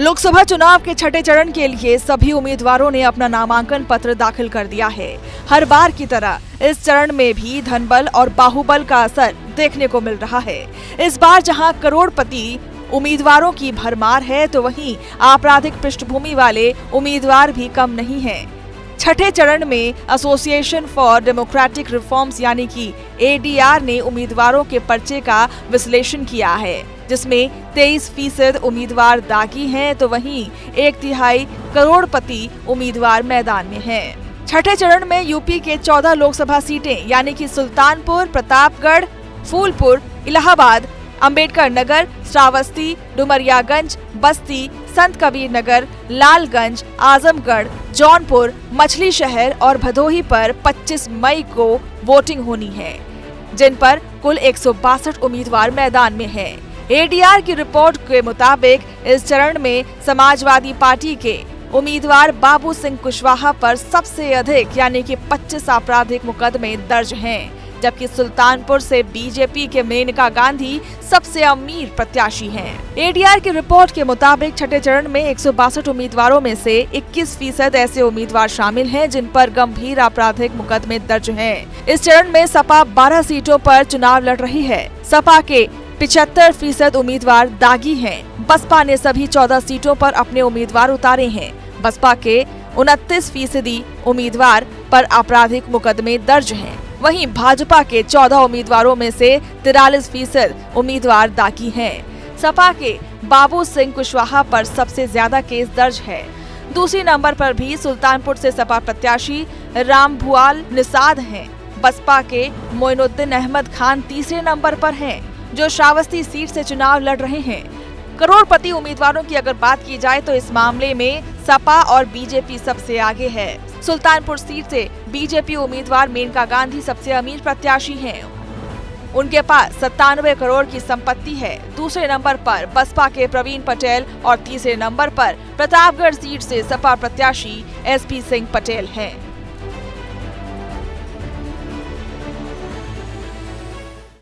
लोकसभा चुनाव के छठे चरण के लिए सभी उम्मीदवारों ने अपना नामांकन पत्र दाखिल कर दिया है। हर बार की तरह इस चरण में भी धनबल और बाहुबल का असर देखने को मिल रहा है। इस बार जहां करोड़पति उम्मीदवारों की भरमार है, तो वहीं आपराधिक पृष्ठभूमि वाले उम्मीदवार भी कम नहीं हैं। छठे चरण में एसोसिएशन फॉर डेमोक्रेटिक रिफॉर्म्स यानी कि ADR ने उम्मीदवारों के पर्चे का विश्लेषण किया है, जिसमें 23% उम्मीदवार दागी हैं, तो वहीं 1/3 करोड़पति उम्मीदवार मैदान में हैं। छठे चरण में यूपी के 14 लोकसभा सीटें यानी कि सुल्तानपुर, प्रतापगढ़, फूलपुर, इलाहाबाद, अंबेडकर नगर, श्रावस्ती, डुमरियागंज, बस्ती, संत कबीर नगर, लालगंज, आजमगढ़, जौनपुर, मछली शहर और भदोही पर 25 मई को वोटिंग होनी है, जिन पर कुल 162 उम्मीदवार मैदान में हैं। ADR की रिपोर्ट के मुताबिक इस चरण में समाजवादी पार्टी के उम्मीदवार बाबू सिंह कुशवाहा पर सबसे अधिक यानी कि 25 आपराधिक मुकदमे दर्ज हैं, जबकि सुल्तानपुर से बीजेपी के मेनका गांधी सबसे अमीर प्रत्याशी हैं। ADR की रिपोर्ट के मुताबिक छठे चरण में 162 उम्मीदवारों में से 21% ऐसे उम्मीदवार शामिल हैं जिन पर गंभीर आपराधिक मुकदमे दर्ज हैं। इस चरण में सपा 12 सीटों पर चुनाव लड़ रही है। सपा के 75% उम्मीदवार दागी हैं। बसपा ने सभी 14 सीटों पर अपने उम्मीदवार उतारे हैं। बसपा के 29% उम्मीदवार पर आपराधिक मुकदमे दर्ज हैं। वहीं भाजपा के 14 उम्मीदवारों में से 43% उम्मीदवार दागी हैं। सपा के बाबू सिंह कुशवाहा पर सबसे ज्यादा केस दर्ज है। दूसरे नंबर पर भी सुल्तानपुर से सपा प्रत्याशी रामभुआल निषाद हैं। बसपा के मोइनुद्दीन अहमद खान तीसरे नंबर पर हैं, जो श्रावस्ती सीट से चुनाव लड़ रहे हैं। करोड़पति उम्मीदवारों की अगर बात की जाए तो इस मामले में सपा और बीजेपी सबसे आगे है। सुल्तानपुर सीट से बीजेपी उम्मीदवार मेनका गांधी सबसे अमीर प्रत्याशी हैं। उनके पास 97 करोड़ की संपत्ति है। दूसरे नंबर पर बसपा के प्रवीण पटेल और तीसरे नंबर पर प्रतापगढ़ सीट से सपा प्रत्याशी SP सिंह पटेल हैं।